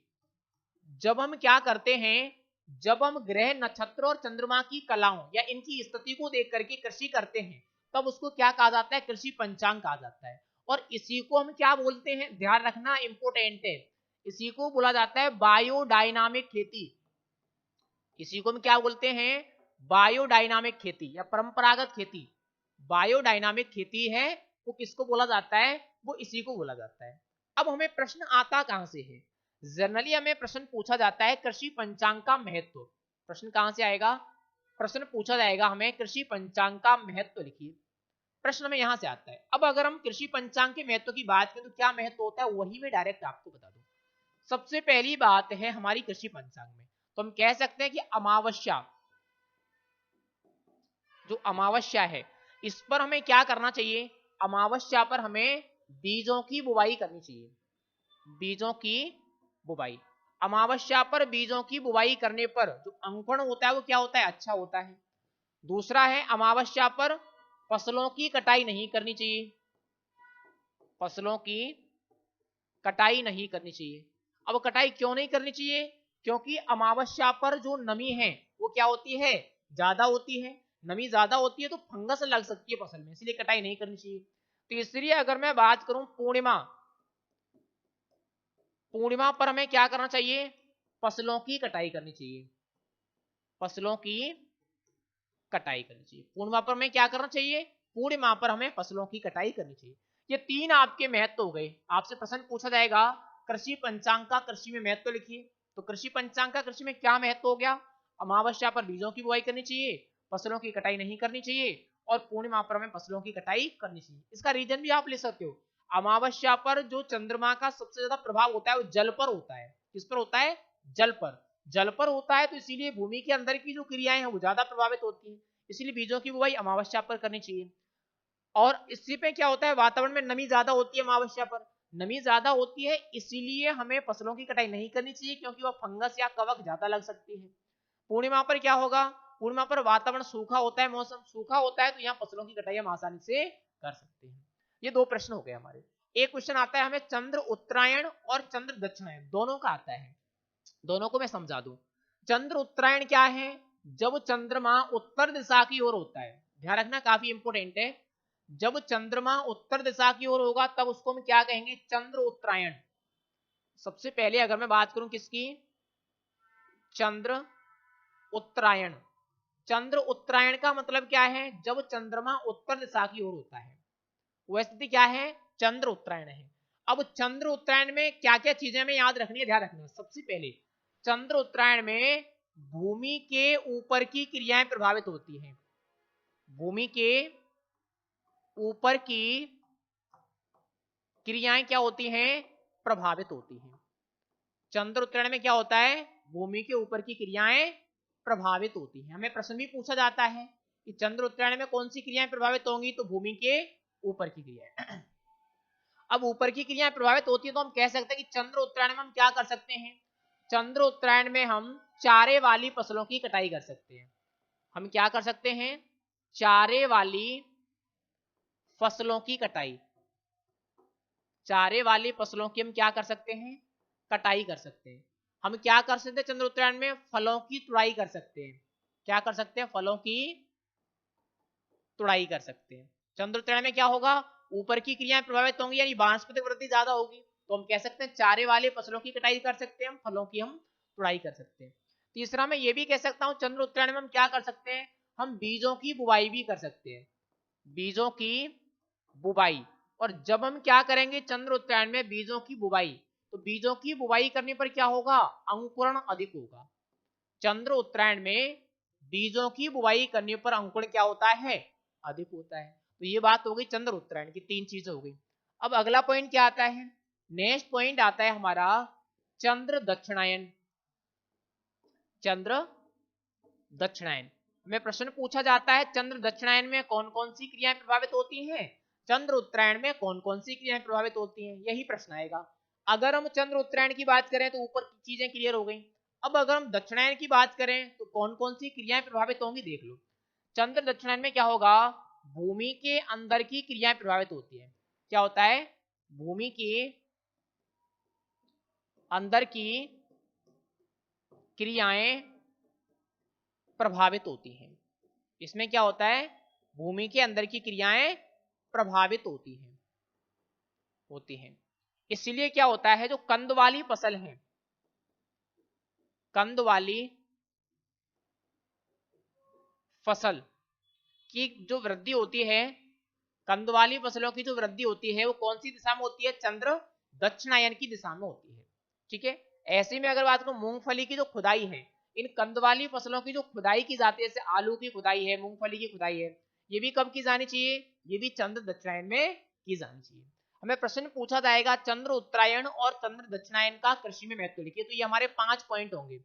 जब हम क्या करते हैं, जब हम ग्रह नक्षत्र और चंद्रमा की कलाओं या इनकी स्थिति को देख करके कृषि करते हैं तब उसको क्या कहा जाता है, कृषि पंचांग कहा जाता है। और इसी को हम क्या बोलते हैं, ध्यान रखना इंपोर्टेंट है, इसी को बोला जाता है बायोडायनामिक खेती। इसी को हम क्या बोलते हैं, बायोडायनामिक खेती या परंपरागत खेती। बायोडायनामिक खेती है वो किसको बोला जाता है, वो इसी को बोला जाता है। अब हमें प्रश्न आता कहां से है, जनरली हमें प्रश्न पूछा जाता है कृषि पंचांग का महत्व। प्रश्न कहां से आएगा, प्रश्न पूछा जाएगा हमें कृषि पंचांग का महत्व लिखिए, प्रश्न में यहां से आता है। अब अगर हम कृषि पंचांग के महत्व की बात करें तो क्या महत्व होता है वही मैं डायरेक्ट आपको बता दूं। सबसे पहली बात है हमारी कृषि पंचांग में, तो हम कह सकते हैं कि अमावस्या, जो अमावस्या है इस पर हमें क्या करना चाहिए, अमावस्या पर हमें बीजों की बुवाई करनी चाहिए, बीजों की बुवाई। अमावस्या पर बीजों की बुवाई करने पर जो अंकुरण होता है वो क्या होता है, अच्छा होता है। दूसरा है अमावस्या पर फसलों की कटाई नहीं करनी चाहिए, फसलों की कटाई नहीं करनी चाहिए। अब कटाई क्यों नहीं करनी चाहिए, क्योंकि अमावस्या पर जो नमी है वो क्या होती है, ज्यादा होती है। नमी ज्यादा होती है तो फंगस लग सकती है फसल में, इसलिए कटाई नहीं करनी चाहिए। तीसरी अगर मैं बात करूं पूर्णिमा, पूर्णिमा पर हमें क्या करना चाहिए, फसलों की कटाई करनी चाहिए, फसलों की कटाई करनी चाहिए। पूर्णिमा पर हमें क्या करना चाहिए, पूर्णिमा पर हमें फसलों की कटाई करनी चाहिए। ये 3 आपके महत्व हो गए। आपसे प्रश्न पूछा जाएगा कृषि पंचांग का कृषि में महत्व लिखिए, तो कृषि पंचांग का कृषि में क्या महत्व हो गया, अमावस्या पर बीजों की बुआई करनी चाहिए, फसलों की कटाई नहीं करनी चाहिए और पूर्णिमा पर हमें फसलों की कटाई करनी चाहिए। इसका रीजन भी आप ले सकते हो, अमावस्या पर जो चंद्रमा का सबसे ज्यादा प्रभाव होता है वो जल पर होता है। किस पर होता है? जल पर। जल पर होता है तो इसीलिए भूमि के अंदर की जो क्रियाएं हैं वो ज्यादा प्रभावित होती हैं, इसलिए बीजों की बुवाई अमावस्या पर करनी चाहिए। और इसी पे क्या होता है, वातावरण में नमी ज्यादा होती है अमावस्या पर, नमी ज्यादा होती है इसीलिए हमें फसलों की कटाई नहीं करनी चाहिए क्योंकि वह फंगस या कवक ज्यादा लग सकती है। पूर्णिमा पर क्या होगा, पूर्णिमा पर वातावरण सूखा होता है, मौसम सूखा होता है तो यहाँ फसलों की कटाई हम आसानी से कर सकते हैं। ये दो प्रश्न हो गए हमारे। एक क्वेश्चन आता है हमें चंद्र उत्तरायण और चंद्र दक्षिणायन दोनों का आता है, दोनों को मैं समझा दूं। चंद्र उत्तरायण क्या है? जब चंद्रमा उत्तर दिशा की ओर होता है, ध्यान रखना काफी इंपोर्टेंट है, जब चंद्रमा उत्तर दिशा की ओर होगा तब उसको हम क्या कहेंगे? चंद्र उत्तरायण। सबसे पहले अगर मैं बात करूं किसकी, चंद्र उत्तरायण। चंद्र उत्तरायण का मतलब क्या है? जब चंद्रमा उत्तर दिशा की ओर होता है वह स्थिति क्या है? चंद्र उत्तरायण है। अब चंद्र उत्तरायण में क्या क्या चीजें हमें याद रखनी है, ध्यान रखना। सबसे पहले चंद्र उत्तरायण में भूमि के ऊपर की क्रियाएं प्रभावित होती हैं, भूमि के ऊपर की क्रियाएं क्या होती हैं? प्रभावित होती हैं। चंद्र उत्तरायण में क्या होता है? भूमि के ऊपर की क्रियाएं प्रभावित होती हैं। हमें प्रश्न भी पूछा जाता है कि चंद्र उत्तरायण में कौन सी क्रियाएं प्रभावित होंगी, तो भूमि के ऊपर की क्रियाएं। अब ऊपर की क्रियाएं प्रभावित होती है तो हम कह सकते हैं कि चंद्र उत्तरायण में हम क्या कर सकते हैं? चंद्र उत्तरायण में हम चारे वाली फसलों की कटाई कर सकते हैं। हम क्या कर सकते हैं? चारे वाली फसलों की कटाई, चारे वाली फसलों की हम क्या कर सकते हैं? कटाई कर सकते हैं। हम क्या कर सकते हैं चंद्र उत्तरायण में? फलों की तुड़ाई कर सकते हैं। क्या कर सकते हैं? फलों की तुड़ाई कर सकते हैं। चंद्र उत्तरायण में क्या होगा? ऊपर की क्रियाएं प्रभावित होंगी यानी वानस्पतिक वृद्धि ज्यादा होगी, तो हम कह सकते हैं चारे वाले फसलों की कटाई कर सकते हैं, हम फलों की हम तुड़ाई कर सकते हैं। तीसरा मैं ये भी कह सकता हूं चंद्र उत्तरायण में हम क्या कर सकते हैं? हम बीजों की बुवाई भी कर सकते हैं, बीजों की बुवाई। और जब हम क्या करेंगे चंद्र उत्तरायण में बीजों की बुवाई, तो बीजों की बुवाई करने पर क्या होगा? अंकुरण अधिक होगा। चंद्र उत्तरायण में बीजों की बुवाई करने पर अंकुरण क्या होता है? अधिक होता है। तो ये बात हो गई चंद्र उत्तरायण की, तीन चीजें हो गई। अब अगला पॉइंट क्या आता है? नेक्स्ट पॉइंट आता है हमारा चंद्र दक्षिणायन। चंद्र दक्षिणायन में प्रश्न पूछा जाता है चंद्र दक्षिणायन में कौन कौन सी क्रियाएं प्रभावित होती हैं, चंद्र उत्तरायण में कौन कौन सी क्रियाएं प्रभावित होती हैं, यही प्रश्न आएगा। अगर हम चंद्र उत्तरायण की बात करें तो ऊपर की चीजें क्लियर हो गई। अब अगर हम दक्षिणायन की बात करें तो कौन कौन सी क्रियाएं प्रभावित होंगी, देख लो। चंद्र दक्षिणायन में क्या होगा? भूमि के अंदर की क्रियाएं प्रभावित होती है। क्या होता है? भूमि के अंदर की क्रियाएं प्रभावित होती हैं। इसमें क्या होता है? भूमि के अंदर की क्रियाएं प्रभावित होती हैं। इसलिए क्या होता है, जो कंद वाली फसल है, कंद वाली फसल की जो वृद्धि होती है, कंद वाली फसलों की जो वृद्धि होती है वो कौन सी दिशा में होती है? चंद्र दक्षिणायन की दिशा में होती है। ठीक है। ऐसे में अगर बात करूं मूंगफली की जो खुदाई है, इन कंद वाली फसलों की जो खुदाई की जाती है, जैसे आलू की खुदाई है, मूंगफली की खुदाई है, ये भी कब की जानी चाहिए? ये भी चंद्र दक्षिणायन में की जानी चाहिए। हमें प्रश्न पूछा जाएगा चंद्र उत्तरायण और चंद्र दक्षिणायन का कृषि में महत्व लिखिए, तो ये हमारे 5 पॉइंट होंगे।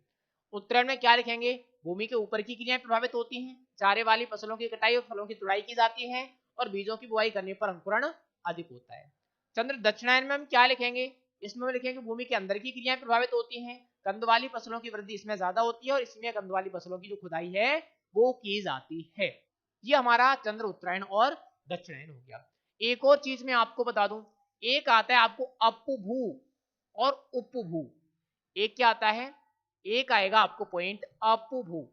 उत्तरायण में क्या लिखेंगे? भूमि के ऊपर की क्रियाएं प्रभावित होती हैं, चारे वाली फसलों की कटाई और फलों की तुड़ाई की जाती है, और बीजों की बुआई करने पर अंकुरण अधिक होता है। चंद्र दक्षिणायन में हम क्या लिखेंगे? इसमें हम लिखेंगे भूमि के अंदर की क्रियाएं प्रभावित होती हैं, कंद वाली फसलों की वृद्धि इसमें ज्यादा होती है, और इसमें कंद वाली फसलों की जो खुदाई है वो की जाती है। ये हमारा चंद्र उत्तरायण और दक्षिणायन हो गया। एक और चीज मैं आपको बता दूं, एक आता है आपको अपभू और उपभू। एक क्या आता है? एक आएगा आपको पॉइंट अपभू।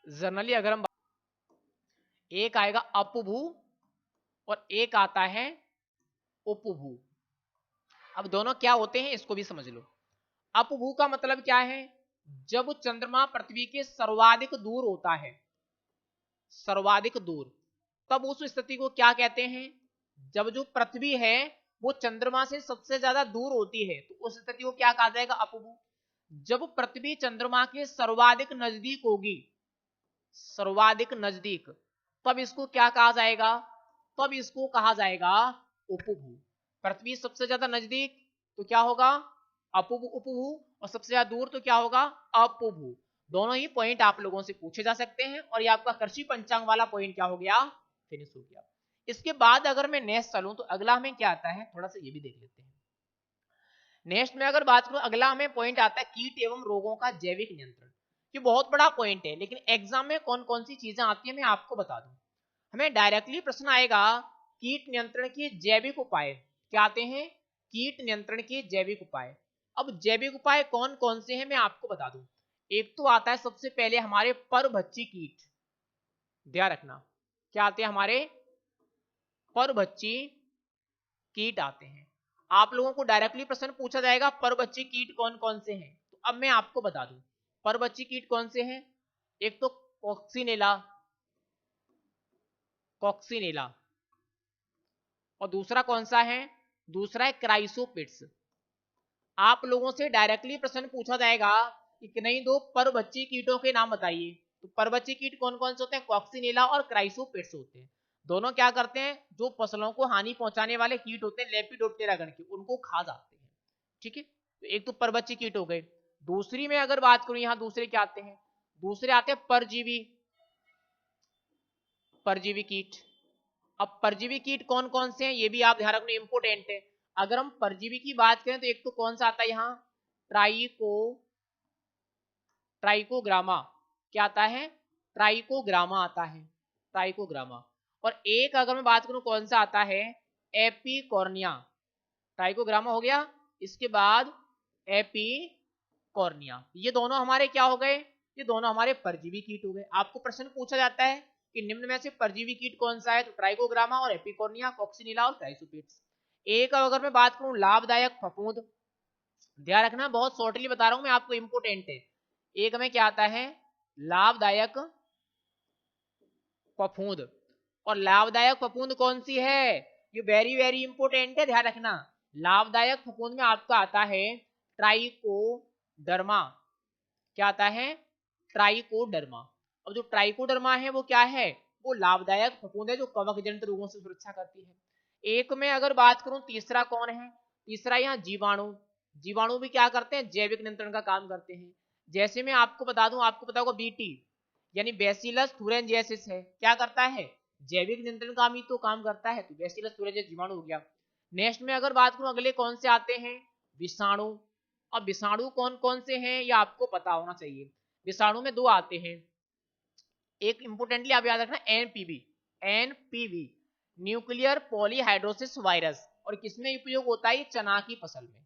जनरली अगर हम एक आएगा अपभू और एक आता है उपभू। अब दोनों क्या होते हैं इसको भी समझ लो। अपभू का मतलब क्या है? जब चंद्रमा पृथ्वी के सर्वाधिक दूर होता है, सर्वाधिक दूर, तब उस स्थिति को क्या कहते हैं? जब जो पृथ्वी है वो चंद्रमा से सबसे ज्यादा दूर होती है तो उस स्थिति को क्या कहा जाएगा? अपभू। जब पृथ्वी चंद्रमा के सर्वाधिक नजदीक होगी सर्वाधिक नजदीक, तब इसको क्या कहा जाएगा, तब इसको कहा जाएगा उपभू। पृथ्वी सबसे ज्यादा नजदीक तो क्या होगा, अपुभू उपभू, और सबसे ज्यादा दूर तो क्या होगा, अपुभू। दोनों ही पॉइंट आप लोगों से पूछे जा सकते हैं, और ये आपका कृषि पंचांग वाला पॉइंट क्या हो गया, फिनिश हो गया। इसके बाद अगर मैं नेक्स्ट चलूं तो अगला हमें क्या आता है, थोड़ा सा ये भी देख लेते हैं। नेक्स्ट में अगर बात करूं, अगला हमें पॉइंट आता है कीट एवं रोगों का जैविक नियंत्रण। ये बहुत बड़ा पॉइंट है, लेकिन एग्जाम में कौन कौन सी चीजें आती है मैं आपको बता दूं। हमें डायरेक्टली प्रश्न आएगा कीट नियंत्रण के जैविक उपाय क्या आते हैं, कीट नियंत्रण के जैविक उपाय। अब जैविक उपाय कौन कौन से हैं मैं आपको बता दूं। एक तो आता है सबसे पहले हमारे परभक्षी कीट, ध्यान रखना क्या आते हैं, हमारे परभक्षी कीट आते हैं। आप लोगों को डायरेक्टली प्रश्न पूछा जाएगा परभक्षी कीट कौन कौन से हैं, तो अब मैं आपको बता दूं परभक्षी कीट कौन से हैं। एक तो कॉक्सिनेला, कॉक्सिनेला, और दूसरा कौन सा है, दूसरा है क्राइसोपिट्स। आप लोगों से डायरेक्टली प्रश्न पूछा जाएगा कि नहीं दो परभक्षी कीटों के नाम बताइए, तो परभक्षी कीट कौन कौन से होते हैं, कॉक्सिनेला और क्राइसोपिट्स होते हैं। दोनों क्या करते हैं, जो फसलों को हानि पहुंचाने वाले कीट होते हैं लेपिडोप्टेरा गण के, उनको खा जाते हैं। ठीक है, तो एक तो परभक्षी कीट हो गए। दूसरी में अगर बात करूं, यहां दूसरे क्या आते हैं, दूसरे आते हैं परजीवी, परजीवी कीट। अब परजीवी कीट कौन कौन से हैं ये भी आप ध्यान रखना, इंपोर्टेंट है। अगर हम परजीवी की बात करें तो एक तो कौन सा आता है यहाँ, ट्राइकोग्रामा, क्या आता है, ट्राइकोग्रामा आता है, ट्राइकोग्रामा। और एक अगर मैं बात करूं कौन सा आता है, एपिकॉर्निया। ट्राइकोग्रामा हो गया, इसके बाद एपिकॉर्निया। ये दोनों हमारे क्या हो गए, ये दोनों हमारे परजीवी कीट हो गए। आपको प्रश्न पूछा जाता है कि निम्न में से परजीवी कीट कौन सा है, तो ट्राइकोग्रामा और एपिकॉर्निया, कॉक्सिनेला और क्राइसोपिट्स। एक अगर मैं बात करूं लाभदायक फफूंद, ध्यान रखना बहुत शॉर्टली बता रहा हूं मैं आपको, इंपोर्टेंट है। एक में क्या आता है, लाभदायक फफूंद। और लाभदायक फफूंद कौन सी है, ये वेरी वेरी इंपोर्टेंट है, ध्यान रखना। लाभदायक फफूंद में आपका आता है ट्राइकोडर्मा, क्या आता है, ट्राइकोडर्मा। अब जो ट्राइकोडर्मा है वो क्या है, वो लाभदायक फफूंद है जो कवक जनित रोगों से सुरक्षा करती है। एक में अगर बात करूं तीसरा कौन है, तीसरा यहाँ जीवाणु। जीवाणु भी क्या करते हैं, जैविक नियंत्रण का काम करते हैं। जैसे मैं आपको बता दूं, आपको पता होगा बीटी यानी बैसिलस थुरेंजियसिस है, क्या करता है, जैविक नियंत्रण का ही तो काम करता है, तो बैसिलस थुरेंजियस जीवाणु हो गया। नेक्स्ट में अगर बात करूं अगले कौन से आते हैं, विषाणु। अब विषाणु कौन कौन से हैं ये आपको पता होना चाहिए। विषाणु में दो आते हैं, एक इंपोर्टेंटली आप याद रखना NPV, NPV nuclear polyhedrosis virus. और किसमें उपयोग होता है, चना की फसल में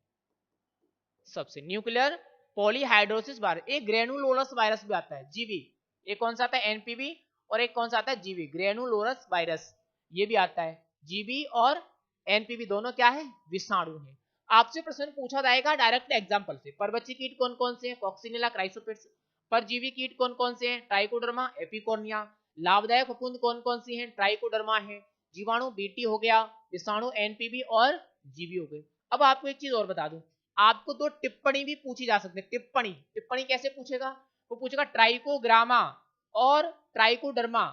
सबसे, न्यूक्लियर पॉलीहाइड्रोसिस वायरस। एक ग्रेनुलोरस वायरस भी आता है, जीवी। एक कौन सा आता है, एनपीवी, और एक कौन सा आता है, जीवी, ग्रेनुलोरस वायरस, ये भी आता है। जीवी और एनपीवी दोनों क्या है, विषाणु है। आपसे प्रश्न पूछा जाएगा डायरेक्ट एग्जांपल से, परभक्षी कीट कौन कौन से हैं, कॉक्सिनेला, क्राइसोपिट्स। परजीवी कीट कौन कौन से हैं, ट्राइकोडर्मा, एपिकॉर्निया। लाभदायक फफूंद कौन कौन सी हैं, ट्राइकोडर्मा है। जीवाणु बीटी हो गया, विषाणु एनपीवी और जीवी हो गए। अब आपको एक चीज और बता दूं, आपको दो टिप्पणी भी पूछी जा सकती है। टिप्पणी, टिप्पणी कैसे पूछेगा, वो पूछेगा ट्राइकोग्रामा और ट्राइकोडर्मा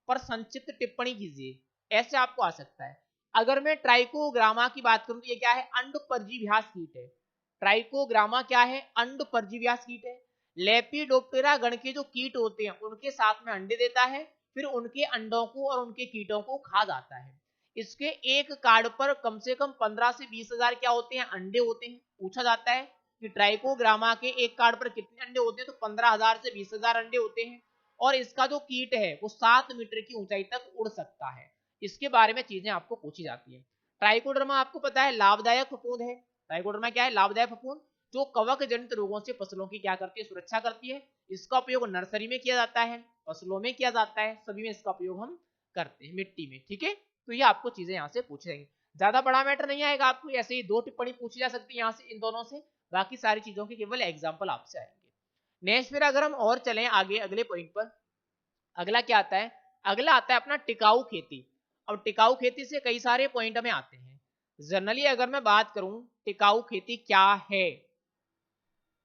पर संक्षिप्त टिप्पणी कीजिए, ऐसे आपको आ सकता है। अगर मैं ट्राइकोग्रामा की बात करूं तो ये क्या है, अंड परजीव्यास कीट है। ट्राइकोग्रामा क्या है, अंड परजीव्यास कीट है। लेपिडोप्टेरा गण के जो कीट होते हैं उनके साथ में अंडे देता है, फिर उनके अंडों को और उनके कीटों को खा जाता है। इसके एक कार्ड पर कम से कम 15 से 20 हजार क्या होते हैं, अंडे होते हैं। पूछा जाता है कि ट्राइकोग्रामा के एक कार्ड पर कितने अंडे होते हैं, तो 15,000 से 20,000 अंडे होते हैं। और इसका जो कीट है वो 7 मीटर की ऊंचाई तक उड़ सकता है। इसके बारे में चीजें आपको पूछी जाती है। ट्राइकोडर्मा आपको पता है लाभदायक फफूंद है। ट्राइकोडर्मा क्या है, लाभदायक फफूंद जो कवक जनित रोगों से फसलों की क्या करती है, सुरक्षा करती है। इसका उपयोग नर्सरी में किया जाता है, फसलों में किया जाता है, सभी में इसका उपयोग हम करते हैं, मिट्टी में। ठीक है, तो ये आपको चीजें यहाँ से पूछ जाएंगे, ज्यादा बड़ा मैटर नहीं आएगा आपको। ऐसे ही दो टिप्पणी पूछी जा सकती है यहाँ से, इन दोनों से। बाकी सारी चीजों के केवल एग्जाम्पल आपसे आएंगे। नेक्स्ट फिर अगर हम और चलें आगे अगले पॉइंट पर, अगला क्या आता है, अगला आता है अपना टिकाऊ खेती। अब टिकाऊ खेती से कई सारे पॉइंट हमें आते हैं। जनरली अगर मैं बात करूं टिकाऊ खेती क्या है,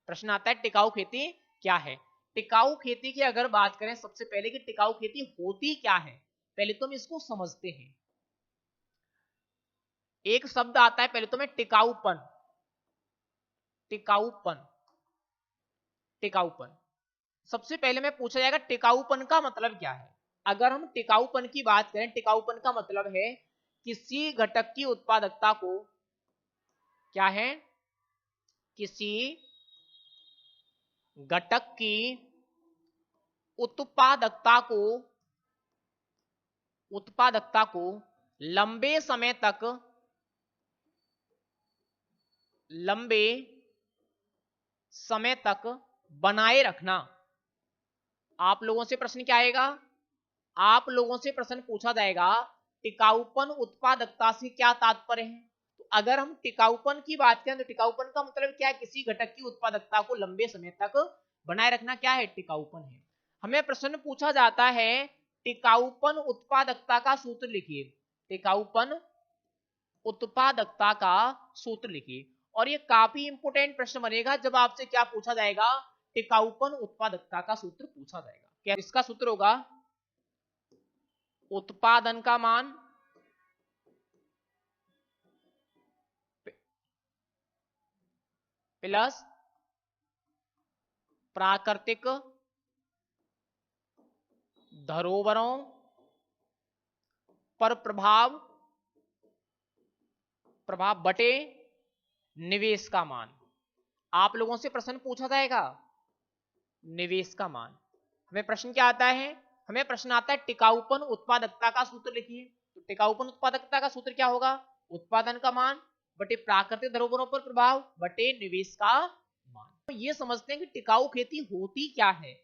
प्रश्न आता है टिकाऊ खेती क्या है। टिकाऊ खेती की अगर बात करें सबसे पहले कि टिकाऊ खेती होती क्या है, पहले तो हम इसको समझते हैं। एक शब्द आता है पहले तो मैं टिकाऊपन, टिकाऊपन, टिकाऊपन। सबसे पहले में पूछा जाएगा टिकाऊपन का मतलब क्या है। अगर हम टिकाऊपन की बात करें, टिकाऊपन का मतलब है किसी घटक की उत्पादकता को, क्या है, किसी घटक की उत्पादकता को, उत्पादकता को लंबे समय तक, लंबे समय तक बनाए रखना। आप लोगों से प्रश्न क्या आएगा, आप लोगों से प्रश्न पूछा जाएगा टिकाऊपन उत्पादकता से क्या तात्पर्य है। तो अगर हम टिकाऊपन की बात करें तो टिकाऊपन का मतलब क्या है, किसी घटक की उत्पादकता को लंबे समय तक बनाए रखना क्या है, टिकाऊपन है। हमें प्रश्न पूछा जाता है टिकाऊपन उत्पादकता का सूत्र लिखिए, टिकाऊपन उत्पादकता का सूत्र लिखिए। और ये काफी इंपोर्टेंट प्रश्न बनेगा जब आपसे क्या पूछा जाएगा, टिकाऊपन उत्पादकता का सूत्र पूछा जाएगा। क्या इसका सूत्र होगा, उत्पादन का मान प्लस प्राकृतिक धरोहरों पर प्रभाव बटे निवेश का मान। आप लोगों से प्रश्न पूछा जाएगा निवेश का मान। हमें प्रश्न क्या आता है, हमें प्रश्न आता है टिकाऊपन उत्पादकता का सूत्र लिखिए। तो टिकाऊपन उत्पादकता का सूत्र क्या होगा, उत्पादन का मान बटे प्राकृतिक धरोहरों पर प्रभाव बटे निवेश का मान। तो ये समझते हैं कि टिकाऊ खेती होती क्या है।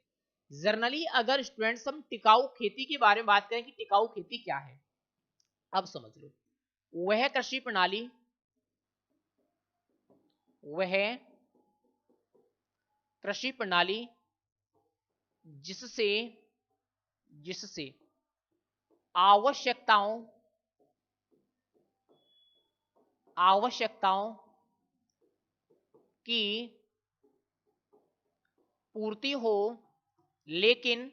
जनरली अगर स्टूडेंट्स हम टिकाऊ खेती के बारे में बात करें कि टिकाऊ खेती क्या है, अब समझ लो, वह कृषि प्रणाली, वह कृषि प्रणाली जिससे जिससे आवश्यकताओं आवश्यकताओं की पूर्ति हो, लेकिन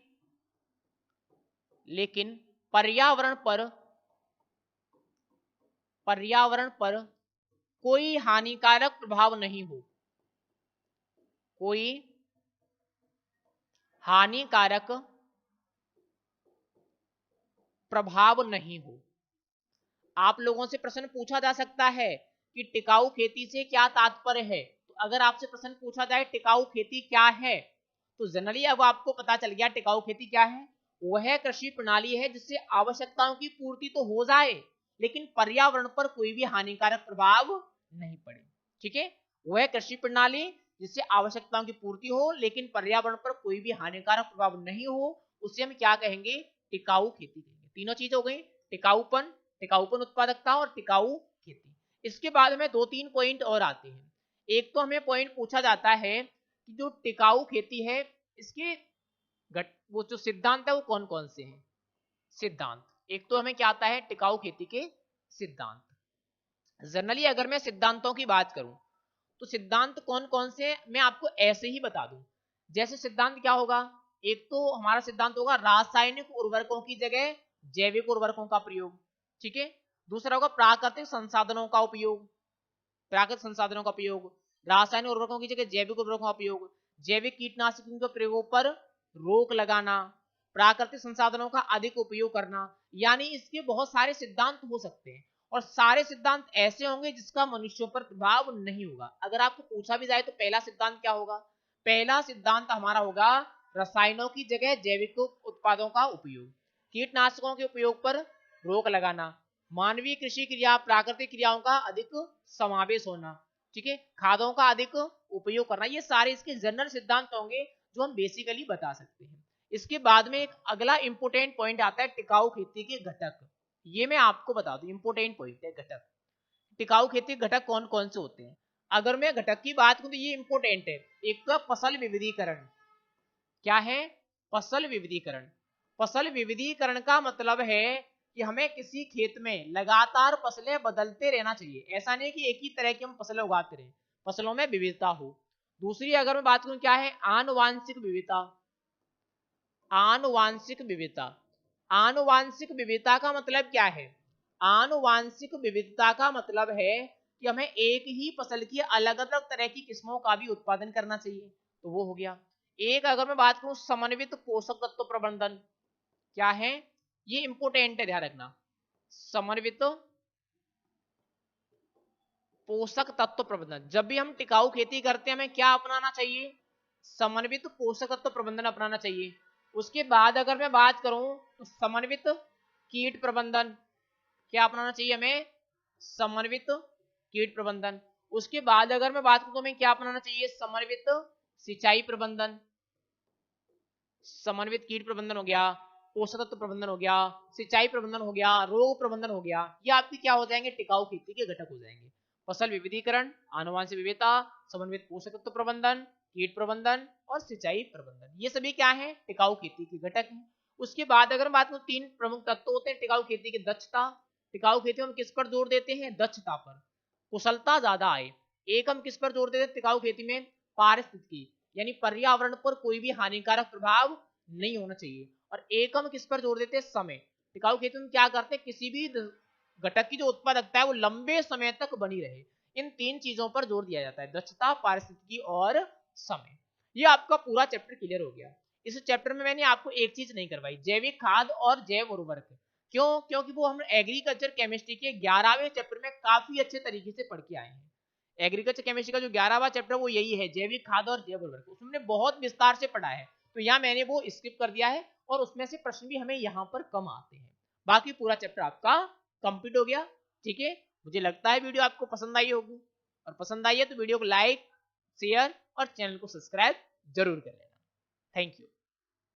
लेकिन पर्यावरण पर कोई हानिकारक प्रभाव नहीं हो, कोई हानिकारक प्रभाव नहीं हो। आप लोगों से प्रश्न पूछा जा सकता है कि टिकाऊ खेती से क्या तात्पर्य है। तो अगर आपसे प्रश्न पूछा जाए टिकाऊ खेती क्या है, तो जनरली अब आपको पता चल गया टिकाऊ खेती क्या है। वह कृषि प्रणाली है जिससे आवश्यकताओं की पूर्ति तो हो जाए लेकिन पर्यावरण पर कोई भी हानिकारक प्रभाव नहीं पड़े। ठीक है, वह कृषि प्रणाली जिससे आवश्यकताओं की पूर्ति हो लेकिन पर्यावरण पर कोई भी हानिकारक प्रभाव नहीं हो, उसे हम क्या कहेंगे, टिकाऊ खेती कहेंगे। तीनों चीज हो गई, टिकाऊपन, टिकाऊपन उत्पादकता और टिकाऊ खेती। इसके बाद में दो तीन पॉइंट और आते हैं। एक तो हमें पॉइंट पूछा जाता है कि जो टिकाऊ खेती है इसके वो जो सिद्धांत है वो कौन कौन से हैं। सिद्धांत, एक तो हमें क्या आता है टिकाऊ खेती के सिद्धांत। जनरली अगर मैं सिद्धांतों की बात करूं तो सिद्धांत कौन कौन से मैं आपको ऐसे ही बता दूं। जैसे सिद्धांत क्या होगा, एक तो हमारा सिद्धांत होगा रासायनिक उर्वरकों की जगह जैविक उर्वरकों का प्रयोग। ठीक है, दूसरा होगा प्राकृतिक संसाधनों का उपयोग, प्राकृतिक संसाधनों का उपयोग, रासायनिक उर्वरकों की जगह जैविक उर्वरकों का उपयोग, जैविक कीटनाशकों के प्रयोगों पर रोक लगाना, प्राकृतिक संसाधनों का अधिक उपयोग करना। यानी इसके बहुत सारे सिद्धांत हो सकते हैं और सारे सिद्धांत ऐसे होंगे जिसका मनुष्यों पर प्रभाव नहीं होगा। अगर आपको पूछा भी जाए तो पहला सिद्धांत क्या होगा, पहला सिद्धांत हमारा होगा रसायनों की जगह जैविक उत्पादों का उपयोग, कीटनाशकों के उपयोग पर रोक लगाना, मानवीय कृषि क्रिया प्राकृतिक क्रियाओं का अधिक समावेश होना, ठीक है, खादों का अधिक उपयोग करना। ये सारे इसके जनरल सिद्धांत होंगे जो हम बेसिकली बता सकते हैं। इसके बाद में एक अगला इंपोर्टेंट पॉइंट आता है टिकाऊ खेती के घटक। ये मैं आपको बता दूं, इंपोर्टेंट पॉइंट है घटक। टिकाऊ खेती के घटक कौन कौन से होते हैं। अगर मैं घटक की बात करूं तो ये इंपोर्टेंट है। एक तो फसल विविधीकरण, क्या है, फसल विविधीकरण। फसल विविधीकरण का मतलब है कि हमें किसी खेत में लगातार फसलें बदलते रहना चाहिए। ऐसा नहीं कि एक ही तरह की हम फसलें उगाते रहे, फसलों में विविधता हो। दूसरी अगर मैं बात करूं क्या है, आनुवांशिक विविधता, आनुवांशिक विविधता। आनुवांशिक विविधता का मतलब क्या है? आनुवांशिक विविधता का मतलब है कि हमें एक ही फसल की अलग अलग तरह की किस्मों का भी उत्पादन करना चाहिए, तो वो हो गया। एक अगर मैं बात करूं समन्वित पोषक तत्व प्रबंधन, क्या है ये? इंपोर्टेंट है, ध्यान रखना। समन्वित पोषक तत्व प्रबंधन, जब भी हम टिकाऊ खेती करते हैं हमें क्या अपनाना चाहिए? समन्वित पोषक तत्व प्रबंधन अपनाना चाहिए। उसके बाद अगर मैं बात करूं तो समन्वित कीट प्रबंधन, क्या अपनाना चाहिए हमें? समन्वित कीट प्रबंधन। उसके बाद अगर मैं बात करूं तो हमें क्या अपनाना चाहिए? समन्वित सिंचाई प्रबंधन। समन्वित कीट प्रबंधन हो गया, पोषक तत्व प्रबंधन हो गया, सिंचाई प्रबंधन हो गया, रोग प्रबंधन हो गया। ये आपके क्या हो जाएंगे? टिकाऊ खेती के घटक हो जाएंगे। फसल विविधीकरण, आनुवांशिक विविधता, समन्वित पोषक तत्व प्रबंधन, कीट प्रबंधन और सिंचाई प्रबंधन, ये सभी क्या है? टिकाऊ खेती के घटक हैं। उसके बाद अगर बात करूं, तीन प्रमुख तत्व होते हैं टिकाऊ खेती के। दक्षता, टिकाऊ खेती में हम किस पर जोर देते हैं? दक्षता पर। कुशलता ज्यादा आए, एक हम किस पर जोर देते हैं टिकाऊ खेती में? पारिस्थितिकी, यानी पर्यावरण पर कोई भी हानिकारक प्रभाव नहीं होना चाहिए। और एक हम किस पर जोर देते हैं? समय। टिकाऊ खेती में क्या करते हैं? किसी भी घटक की जो उत्पादकता है वो लंबे समय तक बनी रहे। इन तीन चीजों पर जोर दिया जाता है, दक्षता, पारिस्थितिकी और समय। ये आपका पूरा चैप्टर क्लियर हो गया। इस चैप्टर में मैंने आपको एक चीज नहीं करवाई, जैविक खाद और जैव उर्वरक। क्यों? क्योंकि वो हम एग्रीकल्चर केमिस्ट्री के 11वें चैप्टर में काफी अच्छे तरीके से पढ़ के आए हैं। एग्रीकल्चर केमिस्ट्री का जो 11वां चैप्टर वो यही है, जैविक खाद और जैव उर्वरक। उसमें बहुत विस्तार से पढ़ा है, तो यहाँ मैंने वो स्किप कर दिया है और उसमें से प्रश्न भी हमें यहाँ पर कम आते हैं। बाकी पूरा चैप्टर आपका कंप्लीट हो गया। ठीक है, मुझे लगता है वीडियो आपको पसंद आई होगी, और पसंद आई है तो वीडियो को लाइक, शेयर और चैनल को सब्सक्राइब जरूर कर लेना। Thank you.